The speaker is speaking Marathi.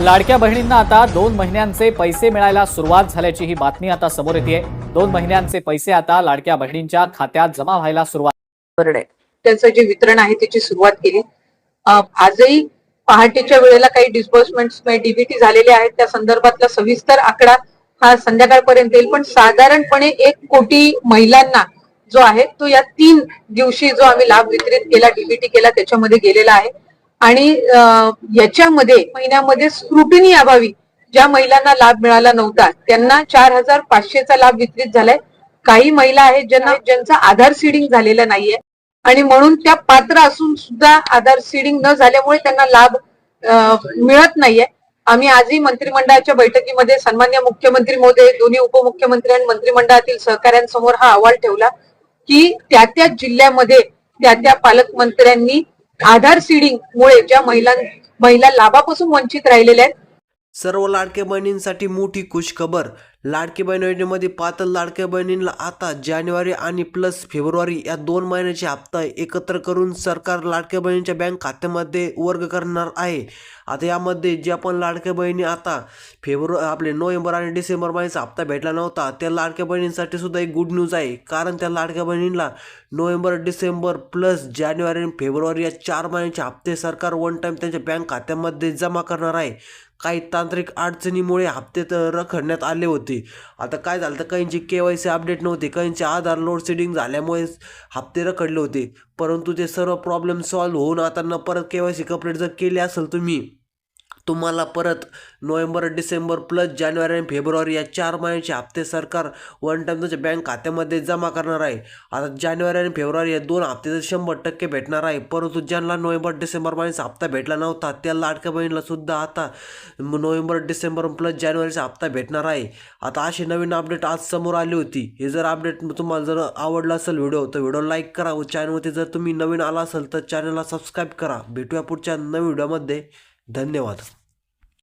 लाडक्या बहिणींना आता 2 महिन्यांचे पैसे मिळायला सुरुवात झाल्याची ही बातमी आता समोर येते। 2 महिन्यांचे पैसे आता लाडक्या बहिणींच्या खात्यात जमा व्हायला सुरुवात आहे। त्याचं जे वितरण आहे त्याची सुरुवात केली। आजही पहाटेच्या वेळेला काही डिस्बर्समेंट्स डीबीटी झालेले आहेत, त्या संदर्भातला सविस्तर आकडा हा संध्याकाळपर्यंत येईल, पण साधारणपणे 1 कोटी महिलांना जो आहे तो या 3 दिवशी जो आम्ही लाभ वितरित केला, डीबीटी केला, त्याच्यामध्ये गेलेला आहे। आणि याच्यामध्ये महिन्यामध्ये स्क्रुटिनी अभावी ज्या महिलांना लाभ मिळाला नव्हता त्यांना 4500चा लाभ वितरित झालाय। काही महिला आहेत ज्यांचा आधार सीडिंग झालेला नाहीये आणि म्हणून त्या पात्र असून सुद्धा आधार सीडिंग न झाल्यामुळे त्यांना लाभ मिळत नाहीये। आम्ही आजही मंत्रिमंडळाच्या बैठकीमध्ये सन्मान्य मुख्यमंत्री महोदय, दोन्ही उपमुख्यमंत्री आणि मंत्रिमंडळातील सहकाऱ्यांसमोर हा अहवाल ठेवला की त्या जिल्ह्यामध्ये त्या पालकमंत्र्यांनी आधार सीडिंग मुळे ज्या महिला लाभापासून वंचित राहिलेल्या आहेत। सर्व लाडक्या बहिणींसाठी मोठी खुशखबर। लाडकी बहीण योजनेमध्ये पात्र लाडक्या बहिणींना आता जानेवारी आणि प्लस फेब्रुवारी या 2 महिन्याचे हप्ता एकत्र करून सरकार लाडक्या बहिणींच्या बँक खात्यामध्ये वर्ग करणार आहे। आता यामध्ये ज्या पण लाडक्या बहिणी आता आपले नोव्हेंबर आणि डिसेंबर महिन्याचा हप्ता भेटला नव्हता त्या लाडक्या बहिणींसाठी सुद्धा एक गुड न्यूज आहे, कारण त्या लाडक्या बहिणींना नोव्हेंबर, डिसेंबर प्लस जानेवारी आणि फेब्रुवारी या 4 महिन्याचे हप्ते सरकार वन टाइम त्यांच्या बँक खात्यामध्ये जमा करणार आहे। काही तांत्रिक अडचणीमुळे हप्ते रखडण्यात आले होते। आता काय झालं तर काहींची KYC अपडेट नव्हती, काहींचे आधार लोड शेडिंग झाल्यामुळे हप्ते रखडले होते, परंतु ते सर्व प्रॉब्लेम सॉल्व्ह होऊन आता परत KYC कंप्लीट जर केली असेल तुम्हाला परत नोव्हेंबर, डिसेंबर प्लस जानेवारी आणि फेब्रुवारी या 4 महिन्याचे हप्ते सरकार वन टाइम तुमच्या बँक खात्यामध्ये जमा करणार आहे। आता जानेवारी आणि फेब्रुवारी या 2 हप्ते 100% भेटणार आहे, परंतु ज्यांना नोव्हेंबर, डिसेंबर महिन्याचा हप्ता भेटला नव्हता त्या लाडक्या बहिणीला सुद्धा आता नोव्हेंबर, डिसेंबर प्लस जानेवारीचा हप्ता भेटणार आहे। आता अशी नवीन अपडेट आज समोर आली होती। हे जर अपडेट तुम्हाला जर आवडला असेल व्हिडिओ तर व्हिडिओ लाईक करा व चॅनलवरती जर तुम्ही नवीन आला असाल तर चॅनलला सबस्क्राईब करा। भेटूया पुढच्या नवीन व्हिडिओमध्ये। धन्यवाद।